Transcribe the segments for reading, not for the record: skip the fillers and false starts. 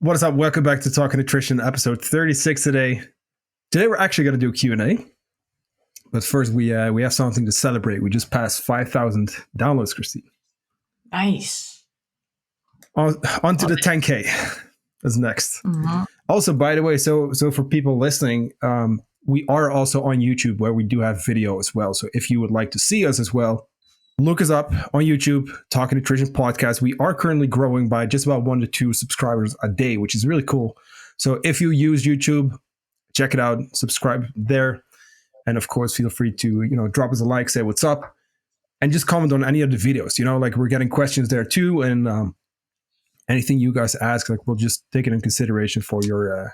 What is up? Welcome back to Talking Nutrition, episode 36 today. Today we're actually going to do a Q&A. But first we have something to celebrate. We just passed 5,000 downloads, Kristine. Nice. On to the 10K is next. Mm-hmm. Also, by the way, so for people listening, we are also on YouTube where we do have video as well. So if you would like to see us as well, look us up on YouTube, Talking Nutrition Podcast. We are currently growing by just about 1 to 2 subscribers a day, which is really cool. So if you use YouTube, check it out, subscribe there. And of course, feel free to, drop us a like, say what's up, and just comment on any of the videos. Like we're getting questions there too. And anything you guys ask, like we'll just take it in consideration for your,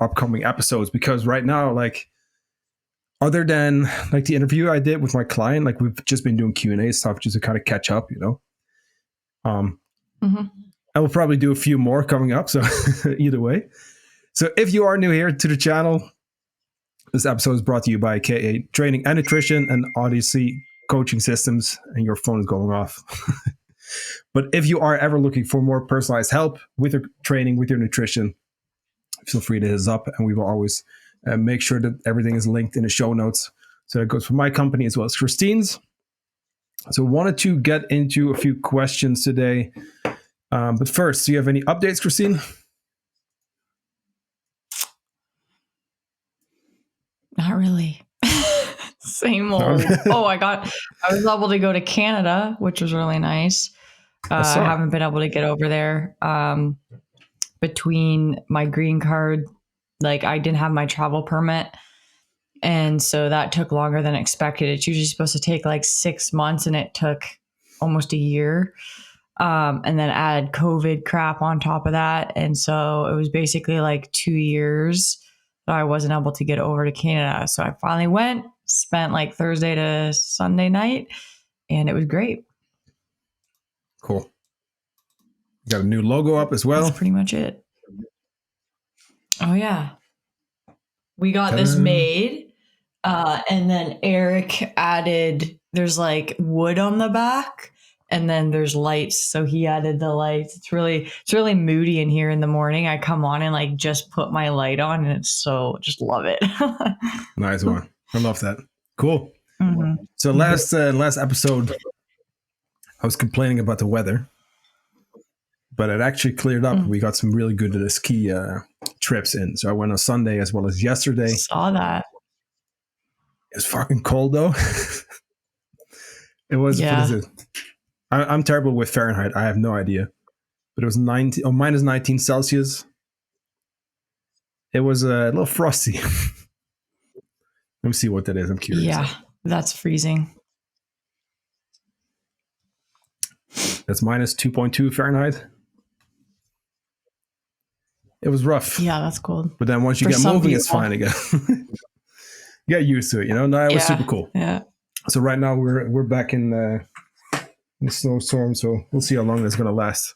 upcoming episodes. Because right now, like, other than like the interview I did with my client, like we've just been doing Q&A stuff just to kind of catch up, I will probably do a few more coming up. So either way. So if you are new here to the channel, this episode is brought to you by KA Training and Nutrition and Odyssey Coaching Systems, and your phone is going off. But if you are ever looking for more personalized help with your training, with your nutrition, feel free to hit us up, and we will always make sure that everything is linked in the show notes. So that goes for my company as well as Kristine's. So wanted to get into a few questions today. But first, do you have any updates, Kristine? Not really. Same old. I was able to go to Canada, which was really nice. I haven't been able to get over there between my green card. Like I didn't have my travel permit. And so that took longer than expected. It's usually supposed to take like 6 months and it took almost a year. And then add COVID crap on top of that. And so it was basically like 2 years that I wasn't able to get over to Canada. So I finally went, spent like Thursday to Sunday night, and it was great. Cool. Got a new logo up as well. That's pretty much it. Oh, yeah. We got this made. And then Eric added, there's like wood on the back and then there's lights. So he added the lights. It's really moody in here in the morning. I come on and like just put my light on and it's just love it. Nice one. I love that. Cool. Mm-hmm. So last episode, I was complaining about the weather. But it actually cleared up. We got some really good ski trips in. So I went on Sunday as well as yesterday. Saw that. It was fucking cold though. It was. Yeah. What is it? I'm terrible with Fahrenheit. I have no idea. But it was minus 19 Celsius. It was a little frosty. Let me see what that is. I'm curious. Yeah, that's freezing. That's minus 2.2 Fahrenheit. It was rough. Yeah, that's cold. But then once you get moving, it's fine again. Get used to it, No, it was super cool. Yeah. So right now we're back in the snowstorm, so we'll see how long that's going to last.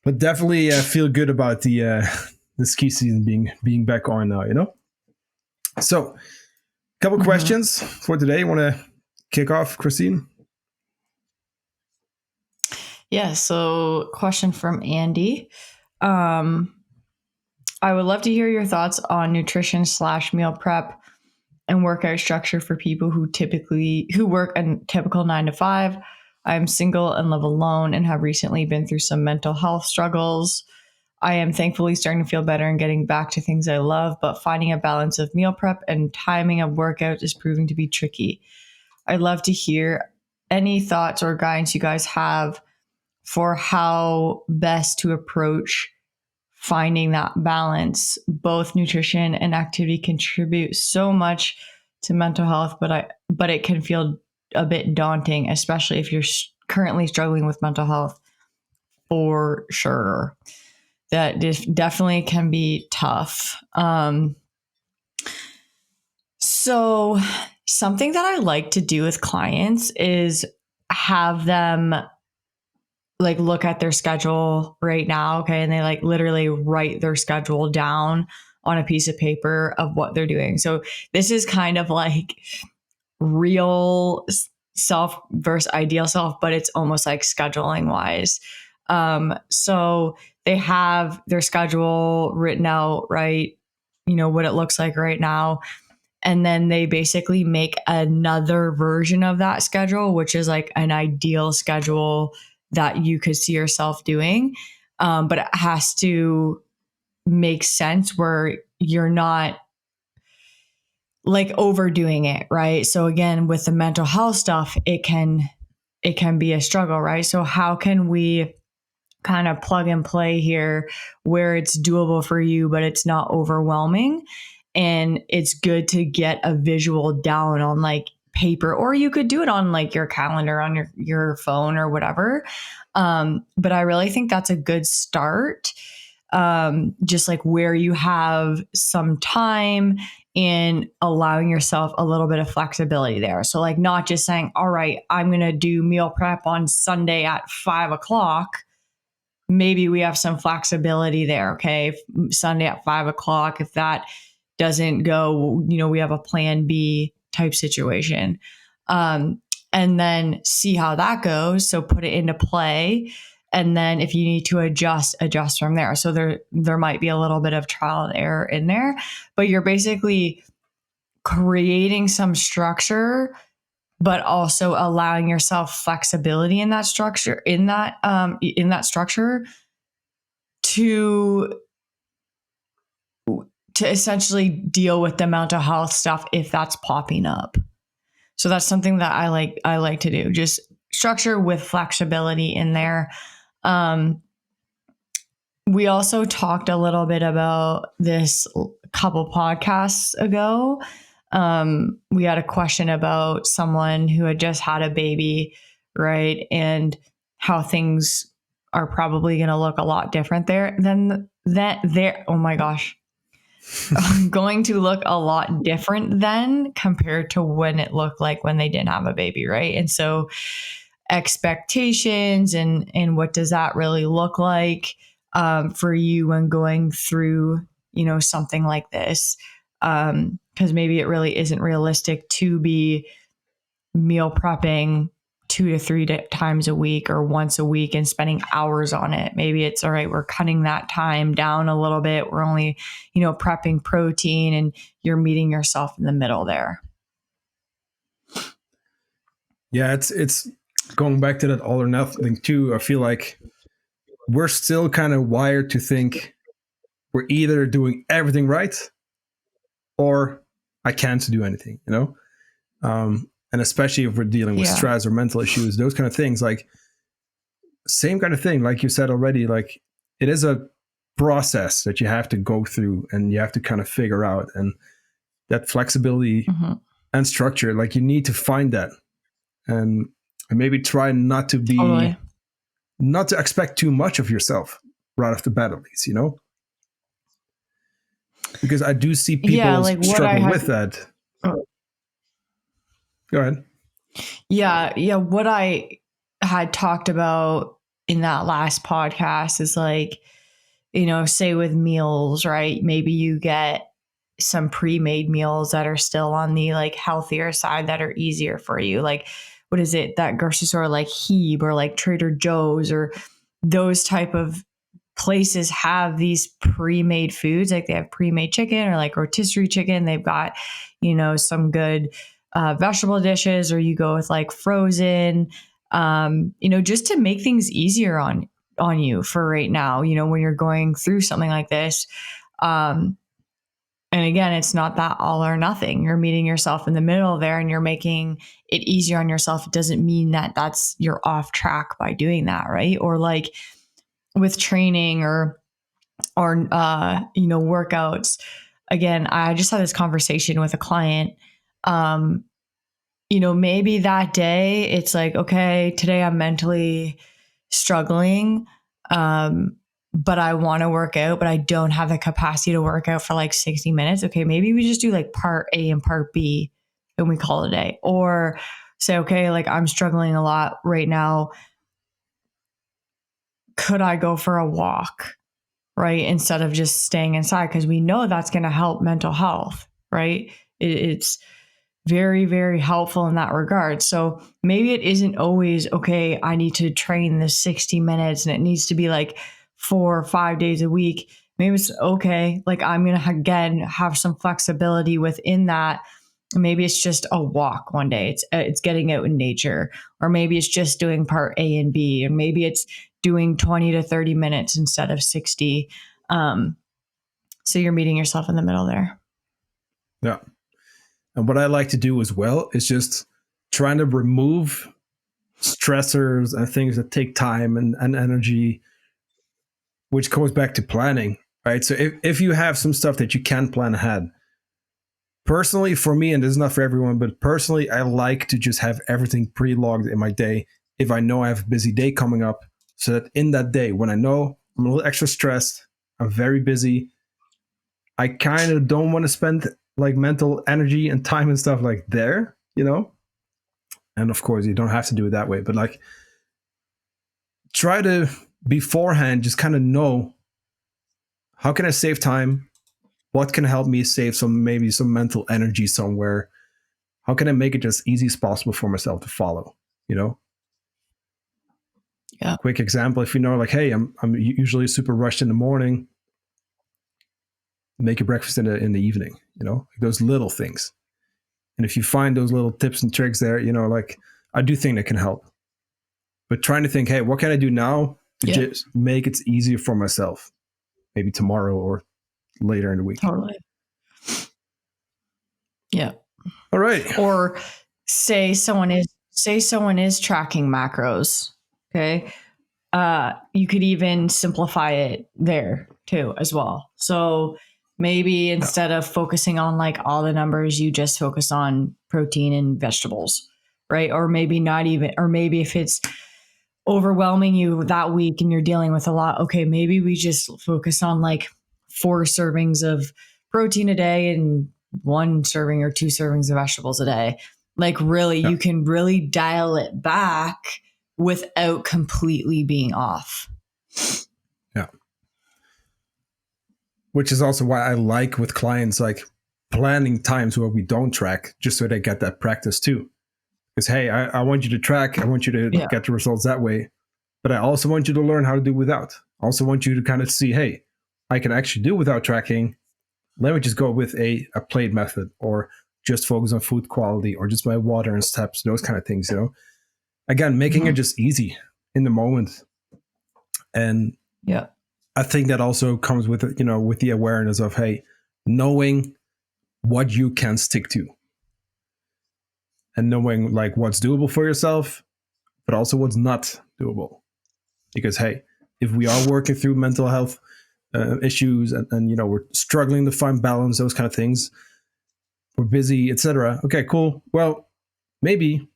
But definitely feel good about the ski season being back on now, So, a couple questions for today. You want to kick off, Kristine? Yeah. So, question from Andy. I would love to hear your thoughts on nutrition / meal prep and workout structure for people who work a typical 9 to 5. I'm single and live alone and have recently been through some mental health struggles. I am thankfully starting to feel better and getting back to things I love, but finding a balance of meal prep and timing of workout is proving to be tricky. I'd love to hear any thoughts or guidance you guys have for how best to approach finding that balance. Both nutrition and activity contribute so much to mental health, but it can feel a bit daunting, especially if you're currently struggling with mental health. For sure, that definitely can be tough. So something that I like to do with clients is have them like look at their schedule right now. Okay. And they like literally write their schedule down on a piece of paper of what they're doing. So this is kind of like real self versus ideal self, but it's almost like scheduling wise. So they have their schedule written out, right? What it looks like right now. And then they basically make another version of that schedule, which is like an ideal schedule that you could see yourself doing. But it has to make sense where you're not like overdoing it, right? So again, with the mental health stuff, it can be a struggle, right? So how can we kind of plug and play here where it's doable for you, but it's not overwhelming? And it's good to get a visual down on like paper, or you could do it on like your calendar on your phone or whatever. But I really think that's a good start. Just like where you have some time and allowing yourself a little bit of flexibility there. So like not just saying, all right, I'm going to do meal prep on Sunday at 5:00. Maybe we have some flexibility there. Okay. Sunday at 5:00, if that doesn't go, we have a plan B type situation. And then see how that goes. So put it into play. And then if you need to adjust from there. So there might be a little bit of trial and error in there, but you're basically creating some structure, but also allowing yourself flexibility in that structure, in that structure to essentially deal with the mental health stuff if that's popping up. So that's something that I like to do. Just structure with flexibility in there. We also talked a little bit about this a couple podcasts ago. We had a question about someone who had just had a baby, right? And how things are probably going to look a lot different there than that there. Oh my gosh. Going to look a lot different then compared to when it looked like when they didn't have a baby, right? And so expectations and what does that really look like for you when going through, something like this? Because maybe it really isn't realistic to be meal prepping 2 to 3 times a week or once a week and spending hours on it. Maybe it's all right, we're cutting that time down a little bit. We're only, prepping protein and you're meeting yourself in the middle there. Yeah, it's going back to that all or nothing thing too. I feel like we're still kind of wired to think we're either doing everything right or I can't do anything, and especially if we're dealing with stress or mental issues, those kind of things, like same kind of thing, like you said already, like it is a process that you have to go through and you have to kind of figure out, and that flexibility and structure, like you need to find that and maybe try not to be, not to expect too much of yourself right off the bat, at least, because I do see people struggle with that. Go ahead. Yeah. What I had talked about in that last podcast is like, say with meals, right? Maybe you get some pre-made meals that are still on the like healthier side that are easier for you. Like, what is it, that grocery store like Hebe or like Trader Joe's or those type of places have these pre-made foods. Like they have pre-made chicken or like rotisserie chicken. They've got, some good vegetable dishes, or you go with like frozen, just to make things easier on you for right now, when you're going through something like this. And again, it's not that all or nothing. You're meeting yourself in the middle there and you're making it easier on yourself. It doesn't mean that you're off track by doing that, right? Or like with training or workouts. Again, I just had this conversation with a client. Maybe that day it's like, okay, today I'm mentally struggling, but I want to work out, but I don't have the capacity to work out for like 60 minutes. Okay, maybe we just do like part A and part B and we call it a day. Or say, okay, like I'm struggling a lot right now. Could I go for a walk, right? Instead of just staying inside, because we know that's going to help mental health, right? It's very, very helpful in that regard. So maybe it isn't always, okay, I need to train this 60 minutes and it needs to be like for 5 days a week, maybe it's okay. Like I'm going to again have some flexibility within that. Maybe it's just a walk one day. It's getting out in nature, or maybe it's just doing part A and B, and maybe it's doing 20 to 30 minutes instead of 60. So you're meeting yourself in the middle there. Yeah. And what I like to do as well is just trying to remove stressors and things that take time and energy, which goes back to planning, right? So if you have some stuff that you can plan ahead, personally for me, and this is not for everyone, but personally, I like to just have everything pre-logged in my day if I know I have a busy day coming up, so that in that day, when I know I'm a little extra stressed, I'm very busy, I kind of don't want to spend like mental energy and time and stuff like there, And of course, you don't have to do it that way, but like try to beforehand just kind of know, how can I save time? What can help me save maybe some mental energy somewhere? How can I make it as easy as possible for myself to follow? Yeah. Quick example, if you know, like, hey, I'm usually super rushed in the morning, make your breakfast in the evening, like those little things. And if you find those little tips and tricks there, like I do think that can help. But trying to think, hey, what can I do now to just make it easier for myself? Maybe tomorrow or later in the week. Totally. Yeah. All right. Or say someone is tracking macros. Okay. You could even simplify it there too as well. So maybe instead of focusing on like all the numbers, you just focus on protein and vegetables, right? Or maybe not even, or maybe if it's overwhelming you that week and you're dealing with a lot, okay, maybe we just focus on like 4 servings of protein a day and 1 serving or 2 servings of vegetables a day. Like really, you can really dial it back without completely being off. Yeah. Which is also why I like with clients, like planning times where we don't track, just so they get that practice too. Because, hey, I want you to track. I want you to get the results that way. But I also want you to learn how to do without. I also want you to kind of see, hey, I can actually do without tracking. Let me just go with a plate method, or just focus on food quality, or just my water and steps, those kind of things, Again, making it just easy in the moment. And I think that also comes with, with the awareness of, hey, knowing what you can stick to. And knowing like what's doable for yourself, but also what's not doable. Because, hey, if we are working through mental health issues and we're struggling to find balance, those kind of things, we're busy, etc. Okay, cool. Well, maybe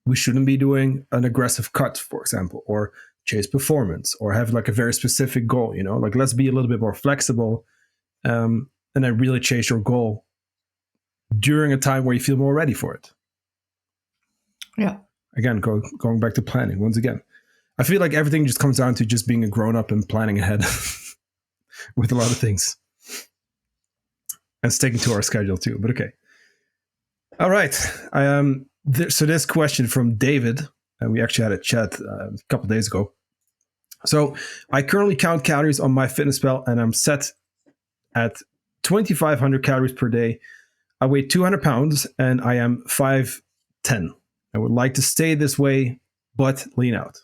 we shouldn't be doing an aggressive cut, for example, or chase performance, or have like a very specific goal, like let's be a little bit more flexible and then really chase your goal during a time where you feel more ready for it. Yeah. Again, going back to planning once again. I feel like everything just comes down to just being a grown up and planning ahead with a lot of things. And sticking to our schedule too, but okay. All right. So this question from David, and we actually had a chat a couple of days ago. So I currently count calories on Myfitnesspal, and I'm set at 2,500 calories per day. I weigh 200 pounds, and I am 5'10". I would like to stay this way, but lean out.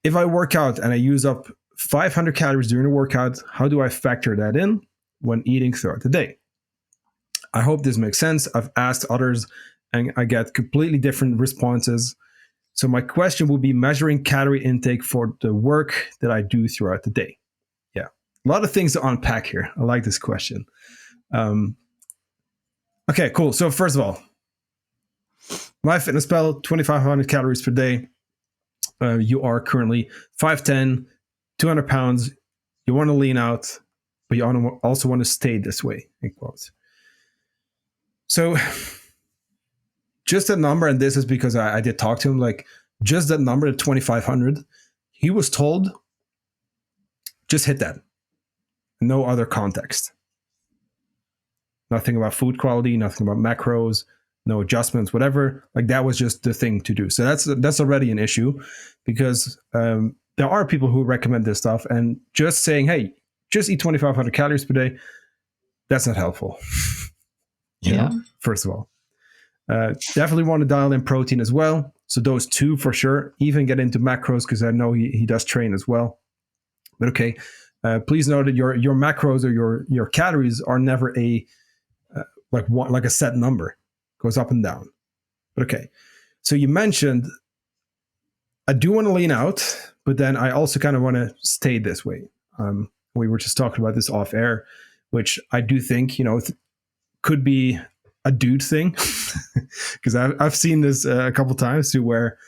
If I work out and I use up 500 calories during the workout, how do I factor that in when eating throughout the day? I hope this makes sense. I've asked others and I get completely different responses. So my question would be measuring calorie intake for the work that I do throughout the day. Yeah, a lot of things to unpack here. I like this question. Okay, cool. So first of all, Myfitnesspal, 2,500 calories per day. You are currently 5'10", 200 pounds. You want to lean out, but you also want to stay this way, in quotes. So just that number, and this is because I did talk to him, like just that number, the 2,500, he was told, just hit that. No other context. Nothing about food quality, nothing about macros, no adjustments, whatever. Like that was just the thing to do. So that's already an issue, because there are people who recommend this stuff, and just saying, hey, just eat 2,500 calories per day, that's not helpful. you know, first of all. Definitely want to dial in protein as well. So those two for sure. Even get into macros because I know he does train as well. But okay, please know that your macros or your calories are never like a set number. It goes up and down. But okay, so you mentioned I do want to lean out, but then I also kind of want to stay this way. We were just talking about this off air, which I do think could be a dude thing, because I've seen this a couple times too, where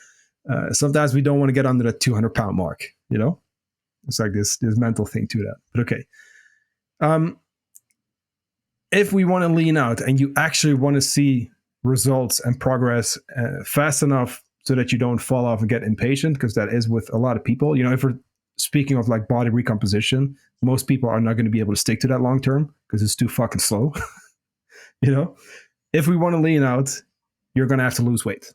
sometimes we don't want to get under the 200-pound mark. It's like this mental thing to that. But okay, if we want to lean out and you actually want to see results and progress fast enough so that you don't fall off and get impatient, because that is with a lot of people. If we're speaking of like body recomposition, most people are not going to be able to stick to that long term because it's too fucking slow. If we want to lean out, you're going to have to lose weight.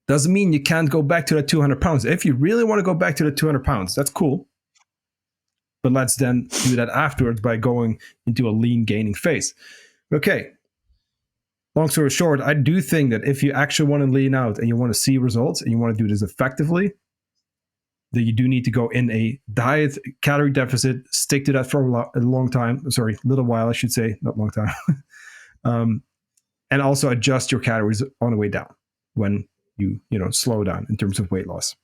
Doesn't mean you can't go back to that 200 pounds. If you really want to go back to the 200 pounds, that's cool. But let's then do that afterwards by going into a lean gaining phase. Okay. Long story short, I do think that if you actually want to lean out and you want to see results and you want to do this effectively, that you do need to go in a diet, calorie deficit, stick to that for a long time. Sorry, little while, I should say, not long time. And also adjust your calories on the way down when you slow down in terms of weight loss.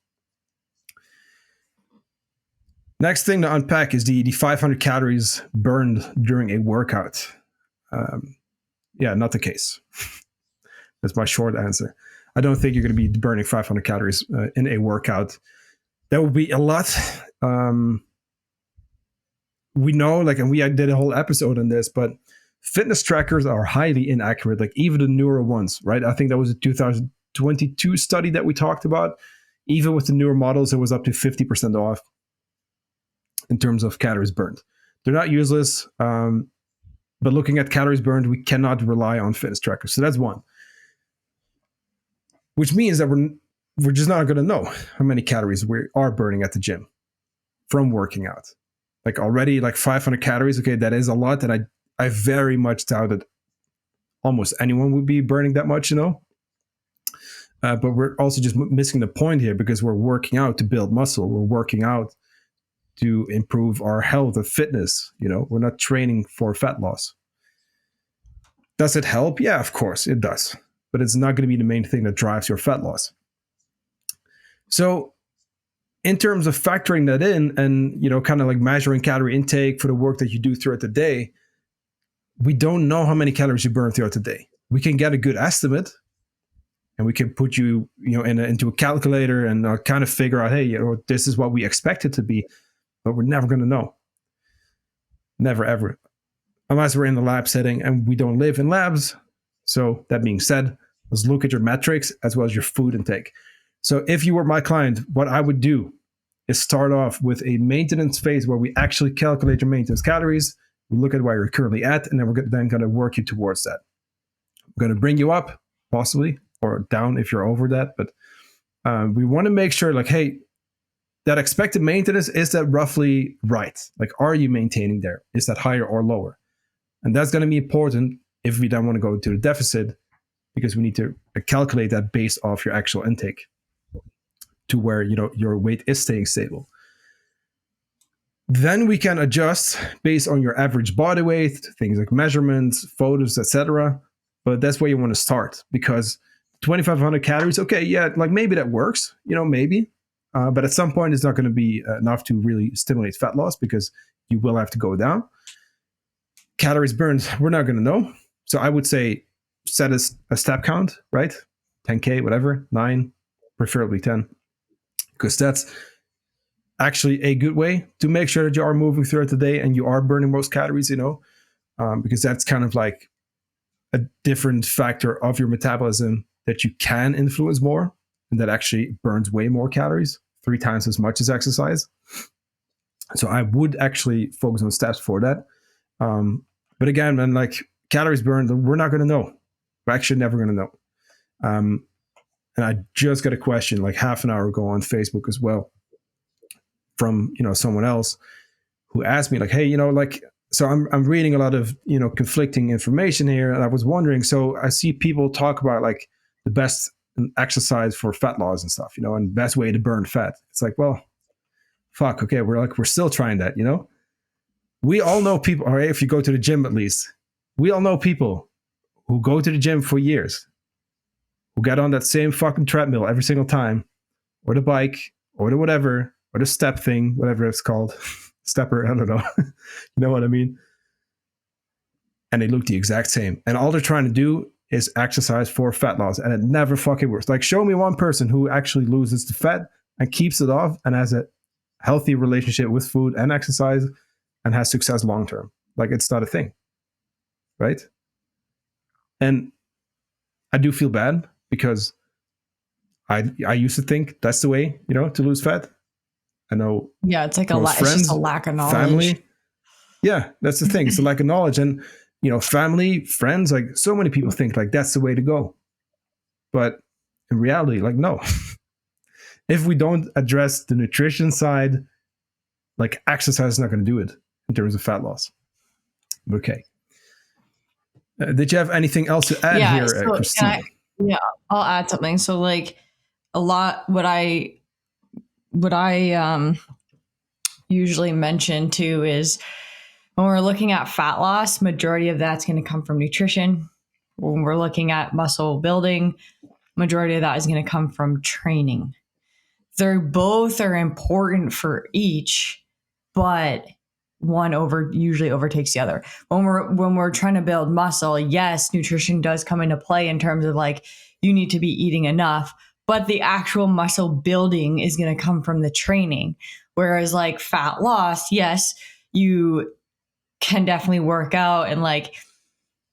Next thing to unpack is the 500 calories burned during a workout. Yeah, not the case. That's my short answer. I don't think you're going to be burning 500 calories in a workout. That would be a lot. We know, and we did a whole episode on this, but fitness trackers are highly inaccurate, like even the newer ones, right? I think that was a 2022 study that we talked about. Even with the newer models, it was up to 50% off in terms of calories burned. They're not useless, but looking at calories burned, we cannot rely on fitness trackers. So that's one. Which means that we're just not going to know how many calories we are burning at the gym from working out. Like already, 500 calories, okay, that is a lot, and I very much doubt that almost anyone would be burning that much, But we're also just missing the point here because we're working out to build muscle. We're working out to improve our health and fitness. We're not training for fat loss. Does it help? Yeah, of course it does. But it's not going to be the main thing that drives your fat loss. So in terms of factoring that in and, kind of like measuring calorie intake for the work that you do throughout the day, we don't know how many calories you burn throughout the day. We can get a good estimate and we can put you, into a calculator and kind of figure out, hey, this is what we expect it to be, but we're never going to know. Never, ever. Unless we're in the lab setting and we don't live in labs. So that being said, let's look at your metrics as well as your food intake. So if you were my client, what I would do is start off with a maintenance phase where we actually calculate your maintenance calories. We look at where you're currently at, and then we're then going to work you towards that. We're going to bring you up, possibly, or down if you're over that. But we want to make sure, hey, that expected maintenance, is that roughly right? Are you maintaining there? Is that higher or lower? And that's going to be important if we then want to go to the deficit, because we need to calculate that based off your actual intake to where your weight is staying stable. Then we can adjust based on your average body weight, things like measurements, photos, etc. But that's where you want to start, because 2,500 calories, okay, yeah, maybe that works, maybe. But at some point, it's not going to be enough to really stimulate fat loss, because you will have to go down. Calories burned, we're not going to know. So I would say set a step count, right? 10K, whatever, 9, preferably 10. Because that's actually a good way to make sure that you are moving throughout the day and you are burning most calories, because that's kind of like a different factor of your metabolism that you can influence more, and that actually burns way more calories, 3 times as much as exercise. So I would actually focus on steps for that. But again, man, calories burned, we're not going to know. We're actually never going to know. And I just got a question half an hour ago on Facebook as well. from, someone else who asked me like, hey, like, so I'm reading a lot of, conflicting information here. And I was wondering, so I see people talk about like the best exercise for fat loss and stuff, and best way to burn fat. It's like, well, fuck. Okay. We're still trying that, we all know people, all right. If you go to the gym, at least we all know people who go to the gym for years, who get on that same fucking treadmill every single time, or the bike, or the whatever, or the step thing, whatever it's called. Stepper, I don't know. You know what I mean? And they look the exact same. And all they're trying to do is exercise for fat loss. And it never fucking works. Like, show me one person who actually loses the fat and keeps it off and has a healthy relationship with food and exercise and has success long term. Like, it's not a thing. Right? And I do feel bad because I used to think that's the way, to lose fat. I know. Yeah, it's like it's just a lack of knowledge. Family. Yeah, that's the thing. It's a lack of knowledge. And, family, friends, like so many people think like that's the way to go. But in reality, like, no. If we don't address the nutrition side, like exercise is not going to do it in terms of fat loss. Okay. Did you have anything else to add here, Kristine? I'll add something. So like a lot, what I usually mention too is when we're looking at fat loss, majority of that's going to come from nutrition. When we're looking at muscle building, majority of that is going to come from training. They're both are important for each, but one usually overtakes the other. When we're trying to build muscle, yes, nutrition does come into play in terms of like you need to be eating enough, but the actual muscle building is going to come from the training. Whereas like fat loss, yes, you can definitely work out and like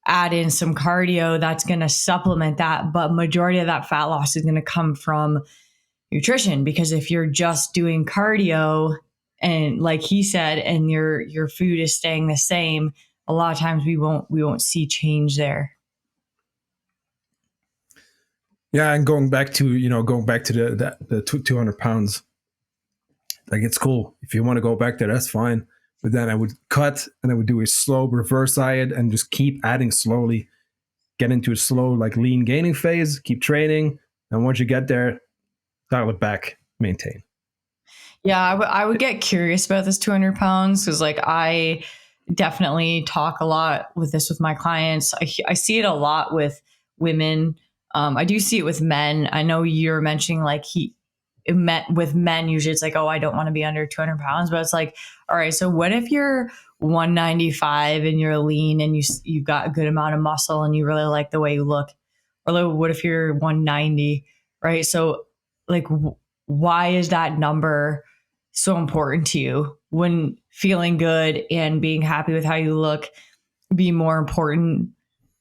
add in some cardio that's going to supplement that. But majority of that fat loss is going to come from nutrition, because if you're just doing cardio and like he said, and your food is staying the same, a lot of times we won't see change there. Yeah, and going back to the 200 pounds, like it's cool. If you want to go back there, that's fine. But then I would cut and I would do a slow reverse diet and just keep adding slowly, get into a slow like lean gaining phase, keep training, and once you get there, dial it back, maintain. Yeah, I would get curious about this 200 pounds because like I definitely talk a lot with my clients. I see it a lot with women. I do see it with men. I know you're mentioning like with men, usually it's like, oh, I don't want to be under 200 pounds, but it's like, all right, so what if you're 195 and you're lean and you've got a good amount of muscle and you really like the way you look? Or what if you're 190, right? So like, why is that number so important to you? When feeling good and being happy with how you look be more important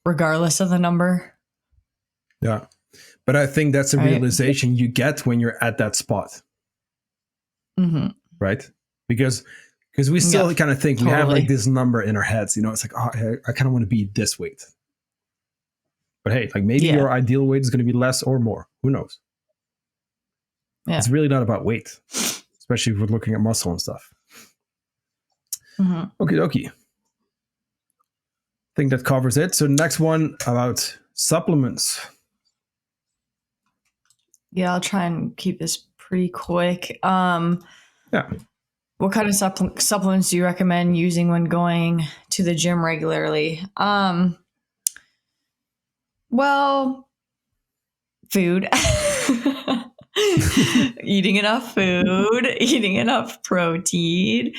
regardless of the number? Yeah. But I think that's a realization you get when you're at that spot. Mm-hmm. Right? Because we still kind of think we have like this number in our heads, it's like, oh, I kind of want to be this weight. But hey, like maybe your ideal weight is going to be less or more. Who knows? Yeah. It's really not about weight, especially if we're looking at muscle and stuff. Mm-hmm. Okie dokie. I think that covers it. So the next one about supplements. Yeah, I'll try and keep this pretty quick. Yeah. What kind of supplements do you recommend using when going to the gym regularly? Well, food. Eating enough food, eating enough protein,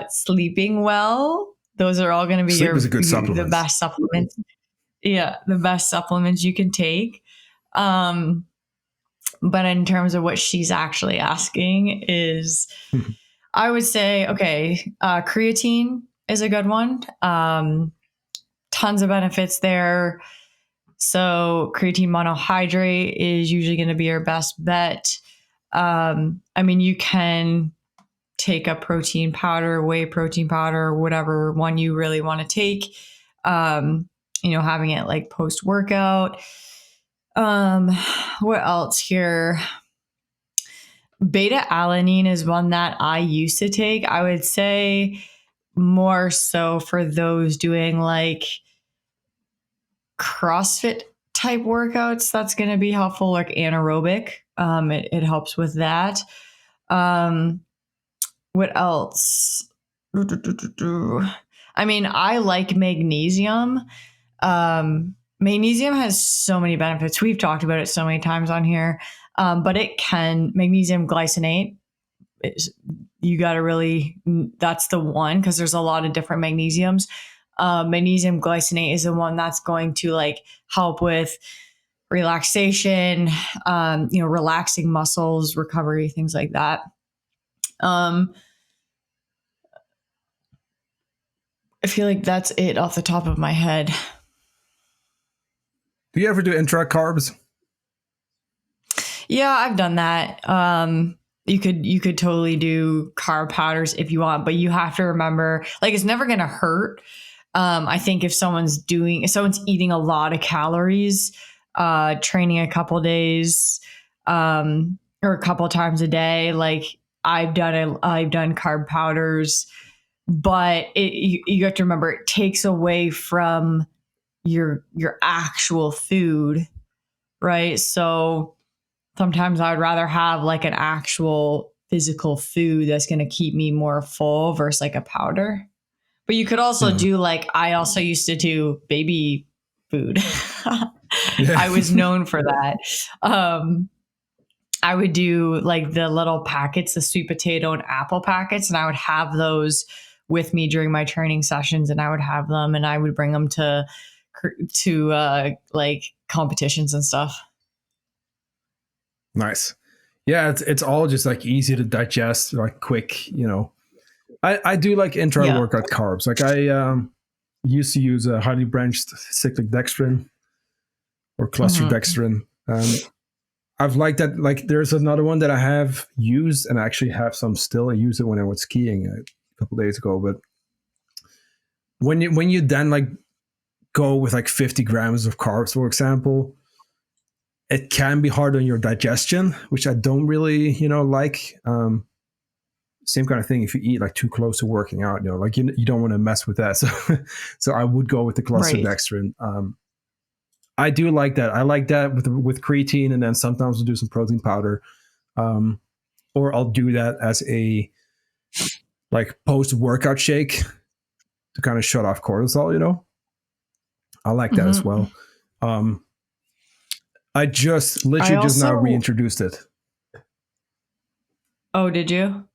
sleeping well. Those are all going to be the best supplements. Yeah, the best supplements you can take. But in terms of what she's actually asking is, I would say, okay, creatine is a good one. Tons of benefits there. So creatine monohydrate is usually going to be your best bet. I mean, you can take a protein powder, whey protein powder, whatever one you really want to take, having it like post-workout. What else here? Beta alanine is one that I used to take. I would say more so for those doing like CrossFit type workouts. That's going to be helpful, like anaerobic. It helps with that. What else? I mean, I like magnesium. Magnesium has so many benefits. We've talked about it so many times on here. But magnesium glycinate, you got to really, that's the one, because there's a lot of different magnesiums. Magnesium glycinate is the one that's going to like help with relaxation, relaxing muscles, recovery, things like that. I feel like that's it off the top of my head. Do you ever do intra carbs? Yeah, I've done that. You could totally do carb powders if you want, but you have to remember, like, it's never going to hurt. I think if someone's eating a lot of calories, training a couple days, or a couple times a day, like I've done carb powders, but you have to remember it takes away from your actual food, right? So sometimes I would rather have like an actual physical food that's going to keep me more full versus like a powder. But you could also do like, I also used to do baby food. I was known for that. I would do like the little packets, the sweet potato and apple packets, and I would have those with me during my training sessions, and I would have them and I would bring them to like competitions and stuff. Nice. Yeah, it's all just like easy to digest, like quick, I do like intra workout carbs. Like I used to use a highly branched cyclic dextrin or cluster dextrin. I've liked that. Like there's another one that I have used and I actually have some still. I used it when I went skiing a couple days ago. But when you then like go with like 50 grams of carbs, for example, it can be hard on your digestion, which I don't really, like. Same kind of thing if you eat like too close to working out, like you don't want to mess with that. So I would go with the cluster dextrin. I do like that. I like that with creatine, and then sometimes I'll do some protein powder, or I'll do that as a like post-workout shake to kind of shut off cortisol. I like that as well. I just now reintroduced it. Oh, did you?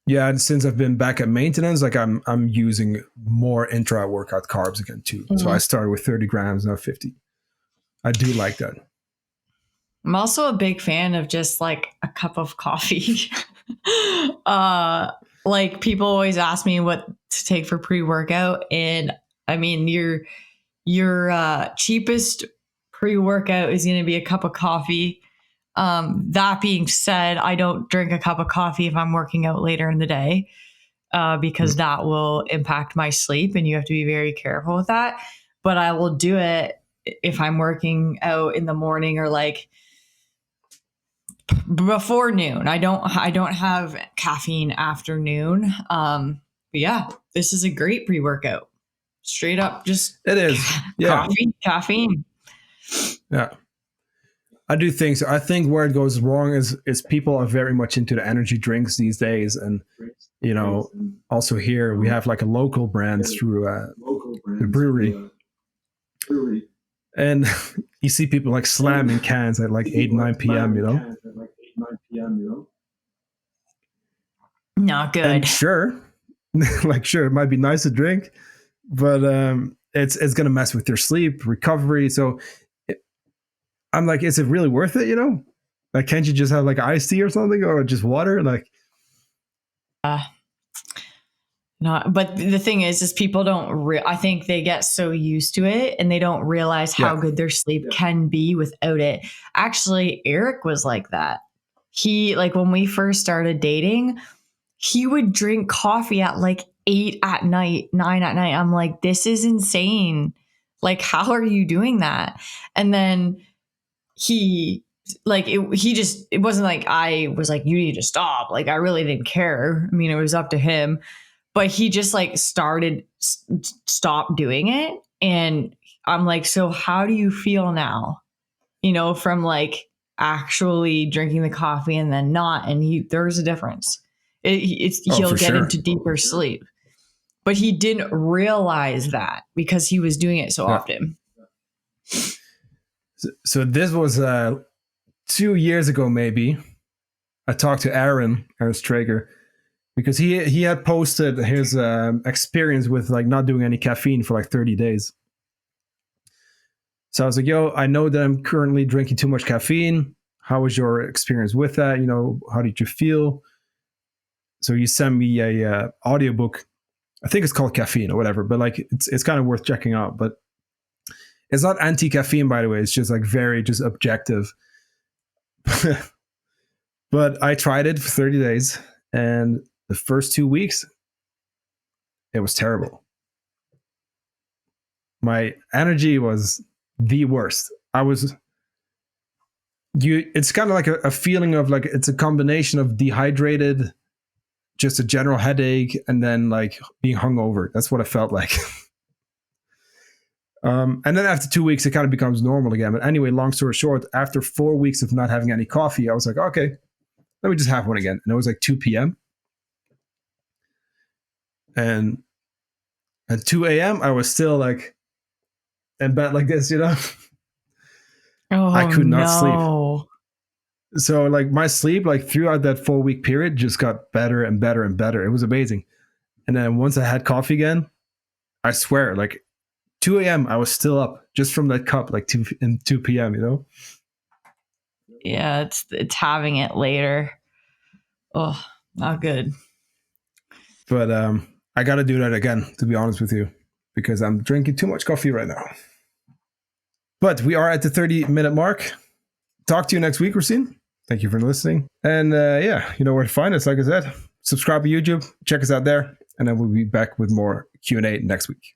Yeah, and since I've been back at maintenance, like I'm using more intra workout carbs again too. So I started with 30 grams, now 50. I do like that. I'm also a big fan of just like a cup of coffee. Like people always ask me what to take for pre-workout, and I mean your cheapest pre-workout is going to be a cup of coffee. That being said, I don't drink a cup of coffee if I'm working out later in the day, because that will impact my sleep, and you have to be very careful with that. But I will do it if I'm working out in the morning or like before noon. I don't have caffeine after noon. But yeah, this is a great pre-workout. Straight up, just it is. Coffee, caffeine. Yeah. I do think so. I think where it goes wrong is people are very much into the energy drinks these days. And, also here we have like a local brand through the brewery. And you see people like slamming cans at like 8, 9 p.m., Not good. And sure, it might be nice to drink, but it's going to mess with your sleep, recovery. So I'm like, is it really worth it? Like, can't you just have like iced tea or something, or just water? Like, not. But the thing is people don't. I think they get so used to it, and they don't realize how good their sleep can be without it. Actually, Eric was like that. He, like, when we first started dating, he would drink coffee at like 8 at night, 9 at night. I'm like, this is insane. Like, how are you doing that? And then he like it wasn't like I was like, you need to stop. Like, I really didn't care. I mean, it was up to him, but he just like stopped doing it. And I'm like, so how do you feel now? From like actually drinking the coffee and then not. And there's a difference. He'll for get sure. into deeper sleep, but he didn't realize that because he was doing it so often. So this was 2 years ago, maybe. I talked to Aaron Strager, because he had posted his experience with like not doing any caffeine for like 30 days. So I was like, yo, I know that I'm currently drinking too much caffeine. How was your experience with that? How did you feel? So you sent me a audiobook. I think it's called Caffeine or whatever, but like it's kind of worth checking out. But it's not anti-caffeine, by the way. It's just like very just objective. But I tried it for 30 days, and the first 2 weeks, it was terrible. My energy was the worst. It's kind of like a feeling of like, it's a combination of dehydrated, just a general headache, and then like being hungover. That's what it felt like. And then after 2 weeks, it kind of becomes normal again. But anyway, long story short, after 4 weeks of not having any coffee, I was like, okay, let me just have one again. And it was like 2 p.m. And at 2 a.m., I was still like in bed like this, Oh, I could not no. sleep. So like my sleep, like throughout that 4 week period, just got better and better and better. It was amazing. And then once I had coffee again, I swear, like 2 a.m., I was still up just from that cup, like 2 p.m., Yeah, it's having it later. Oh, not good. But I got to do that again, to be honest with you, because I'm drinking too much coffee right now. But we are at the 30-minute mark. Talk to you next week, Kristine. Thank you for listening. And yeah, you know where to find us. Like I said, subscribe to YouTube, check us out there, and then we'll be back with more Q&A next week.